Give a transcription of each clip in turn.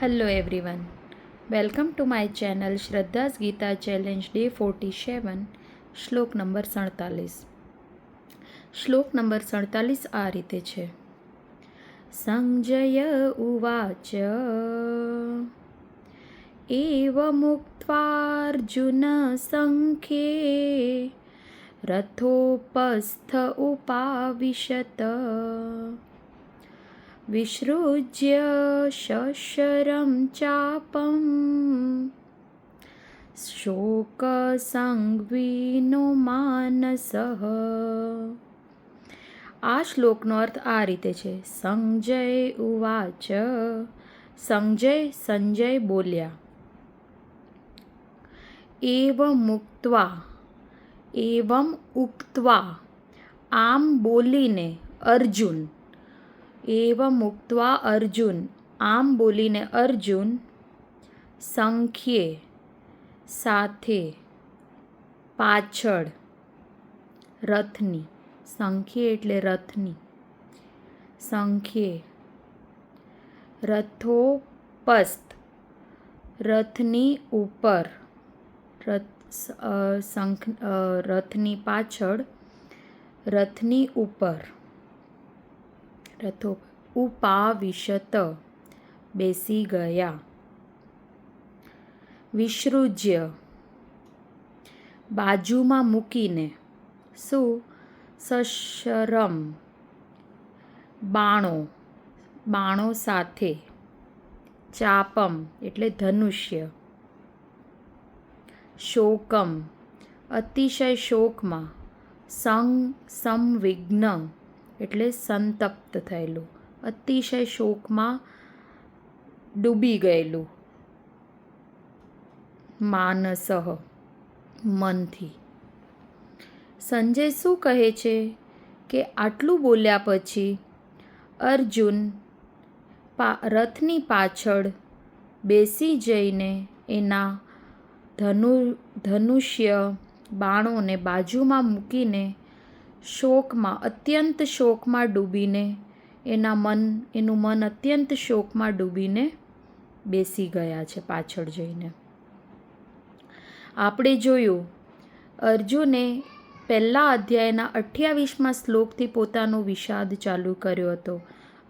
Hello everyone. Welcome to my channel Shraddha's Gita Challenge Day 47 શ્લોક number 47. શ્લોક number 47 આ રીતે છે. સંજય ઉવાચ એવમુક્ત્વાર્જુન સંખ્યે રથોપસ્થ ઉપાવિશત વિસૃજ્ય શશરં ચાપમ શોકસંગવીનો માનસઃ. આ શ્લોકનો અર્થ આ રીતે છે. સંજય ઉવાચ, સંજય બોલ્યા. એવમ ઉક્ત્વા આમ બોલીને અર્જુન. એવમુક્ત્વા અર્જુન આમ બોલીને અર્જુન સંખ્યે સાથે પાછળ રથની. સંખ્યે એટલે રથની. સંખ્યે રથોપસ્થ રથની ઉપર. રથની પાછળ રથની ઉપર રથો ઉપાવિશત બેસી ગયા. વિસૃજ્ય બાજુમાં મૂકીને. શું? સશરમ બાણો સાથે. ચાપમ એટલે ધનુષ્ય. શોકમ અતિશય શોકમાં. સંવિઘ્ન એટલે સંતપ્ત થયેલું, અતિશય શોકમાં ડૂબી ગયેલું. માનસઃ મનથી. સંજય શું કહે છે કે આટલું બોલ્યા પછી અર્જુન રથની પાછળ બેસી જઈને એના ધનુષ્ય બાણોને બાજુમાં મૂકીને અત્યંત શોકમાં ડૂબીને એનું મન અત્યંત શોકમાં ડૂબીને બેસી ગયા છે પાછળ જઈને. આપણે જોયું અર્જુને પહેલા અધ્યાયના 28મા શ્લોકથી પોતાનો વિષાદ ચાલુ કર્યો હતો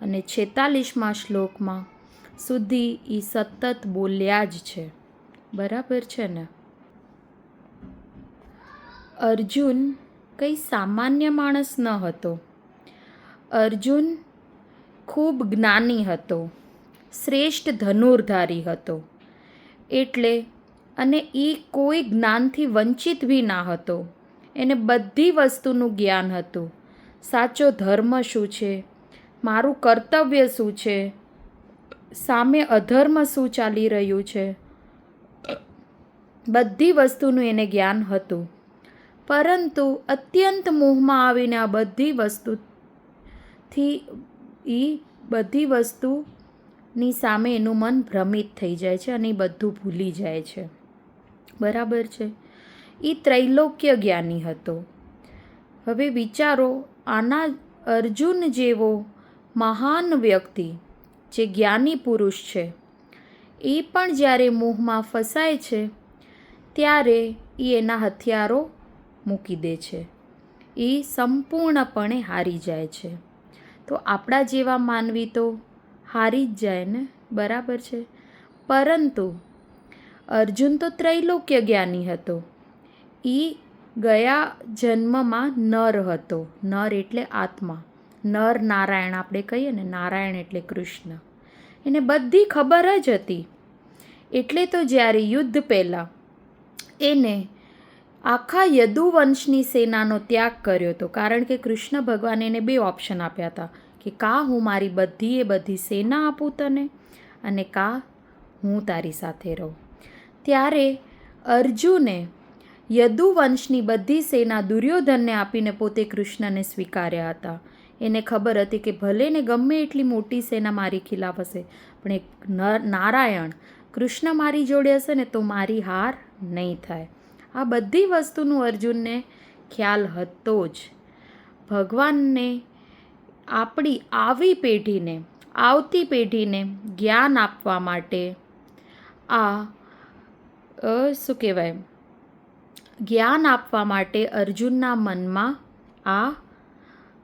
અને 46મા શ્લોકમાં સુધી એ સતત બોલ્યા જ છે. બરાબર છે ને? અર્જુન કંઈ સામાન્ય માણસ ન હતો. અર્જુન ખૂબ જ્ઞાની હતો, શ્રેષ્ઠ ધનુર્ધારી હતો. અને એ કોઈ જ્ઞાનથી વંચિત બી ના હતો. એને બધી વસ્તુનું જ્ઞાન હતું. સાચો ધર્મ શું છે, મારું કર્તવ્ય શું છે, સામે અધર્મ શું ચાલી રહ્યું છે, બધી વસ્તુનું એને જ્ઞાન હતું. પરંતુ અત્યંત મોહમાં આવીને આ બધી વસ્તુની સામે એનું મન ભ્રમિત થઈ જાય છે અને એ બધું ભૂલી જાય છે. બરાબર છે? એ ત્રૈલોક્ય જ્ઞાની હતો. હવે વિચારો, આના અર્જુન જેવો મહાન વ્યક્તિ જે જ્ઞાની પુરુષ છે, એ પણ જ્યારે મોહમાં ફસાય છે ત્યારે એ એના હથિયારો મૂકી દે છે. એ સંપૂર્ણપણે હારી જાય છે. તો આપણા જેવા માનવી તો હારી જ જાય ને. બરાબર છે? પરંતુ અર્જુન તો ત્રૈલોક્ય જ્ઞાની હતો. એ ગયા જન્મમાં નર હતો. નર એટલે આત્મા. નર નારાયણ આપણે કહીએ ને, નારાયણ એટલે કૃષ્ણ. એને બધી ખબર જ હતી. એટલે તો જ્યારે યુદ્ધ પહેલાં એને આખા યદુવંશની સેનાનો ત્યાગ કર્યો હતો. કારણ કે કૃષ્ણ ભગવાને એને 2 ઓપ્શન આપ્યા હતા કે કાં હું મારી બધી સેના આપું તને, અને કાં હું તારી સાથે રહું. ત્યારે અર્જુને યદુવંશની બધી સેના દુર્યોધનને આપીને પોતે કૃષ્ણને સ્વીકાર્યા હતા. એને ખબર હતી કે ભલે ને ગમે એટલી મોટી સેના મારી ખિલાફ હશે, પણ એક નારાયણ કૃષ્ણ મારી જોડે હશે ને તો મારી હાર નહીં થાય. આ બધી વસ્તુનું અર્જુનને ખ્યાલ હતો જ. ભગવાનને આપણી આવતી પેઢીને જ્ઞાન આપવા માટે શું કહેવાય, જ્ઞાન આપવા માટે અર્જુનના મનમાં આ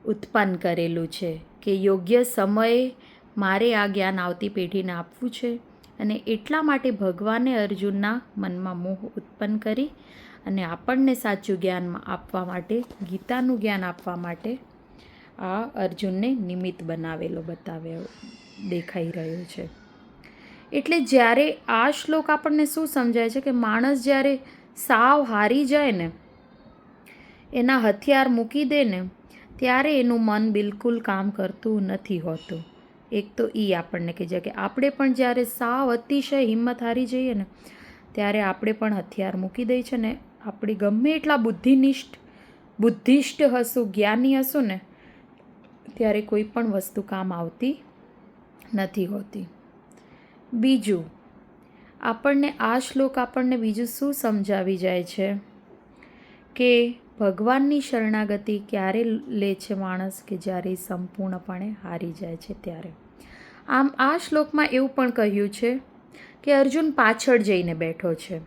ઉત્પન્ન કરેલું છે કે યોગ્ય સમયે મારે આ જ્ઞાન આવતી પેઢીને આપવું છે. અને એટલા માટે ભગવાને અર્જુનના મનમાં મોહ ઉત્પન્ન કરી અને આપણને સાચું જ્ઞાન આપવા માટે, ગીતાનું જ્ઞાન આપવા માટે આ અર્જુનને નિમિત્ત બતાવ્યો દેખાઈ રહ્યો છે. એટલે જ્યારે આ શ્લોક આપણને શું સમજાય છે કે માણસ જ્યારે સાવ હારી જાય ને, એના હથિયાર મૂકી દે ને, ત્યારે એનું મન બિલકુલ કામ કરતું નથી હોતું. એક તો આપણને કહે છે કે આપણે પણ જ્યારે સાવ અતિશય હિંમત હારી જઈએ ને, ત્યારે આપણે પણ હથિયાર મૂકી દઈએ છે ને, આપણે ગમે એટલા બુદ્ધિષ્ઠ હશું, જ્ઞાની હશું ને, ત્યારે કોઈ પણ વસ્તુ કામ આવતી નથી હોતી. બીજું, આપણને આ શ્લોક આપણને બીજું શું સમજાવી જાય છે કે ભગવાનની શરણાગતિ ક્યારે લે છે માણસ, કે જ્યારે સંપૂર્ણપણે હારી જાય છે ત્યારે. આમ આ શ્લોકમાં એવું પણ કહ્યું છે કે અર્જુન પાછળ જઈને બેઠો છે.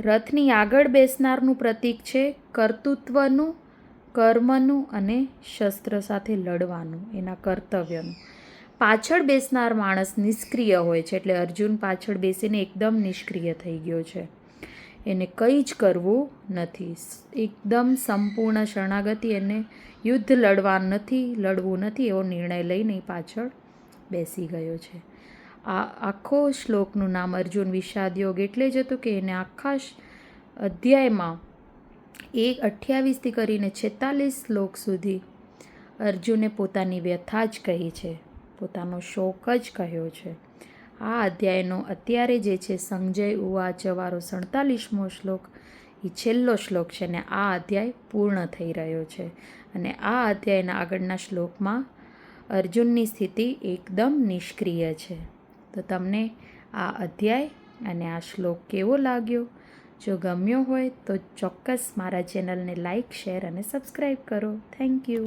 રથની આગળ બેસનારનું પ્રતીક છે કર્તૃત્વનું, કર્મનું અને શસ્ત્ર સાથે લડવાનું, એના કર્તવ્યનું. પાછળ બેસનાર માણસ નિષ્ક્રિય હોય છે, એટલે અર્જુન પાછળ બેસીને એકદમ નિષ્ક્રિય થઈ ગયો છે. એને કંઈ જ કરવું નથી, એકદમ સંપૂર્ણ શરણાગતિ, એને યુદ્ધ લડવું નથી એવો નિર્ણય લઈને પાછળ બેસી ગયો છે. આ આખો શ્લોકનું નામ અર્જુન વિષાદ યોગ એટલે જ હતું કે એને આખા અધ્યાયમાં 28થી કરીને 46 શ્લોક સુધી અર્જુને પોતાની વ્યથા જ કહી છે, પોતાનો શોક જ કહ્યો છે. આ અધ્યાયનો અત્યારે જે છે સંજય ઉવાચ વાળો 47મો શ્લોક એ છેલ્લો શ્લોક છે ને આ અધ્યાય પૂર્ણ થઈ રહ્યો છે. અને આ અધ્યાયના આગળના શ્લોકમાં અર્જુનની સ્થિતિ એકદમ નિષ્ક્રિય છે. તો તમને આ અધ્યાય અને આ શ્લોક કેવો લાગ્યો? જો ગમ્યો હોય તો ચોક્કસ મારા ચેનલને લાઈક, શેર અને સબસ્ક્રાઈબ કરો. Thank you.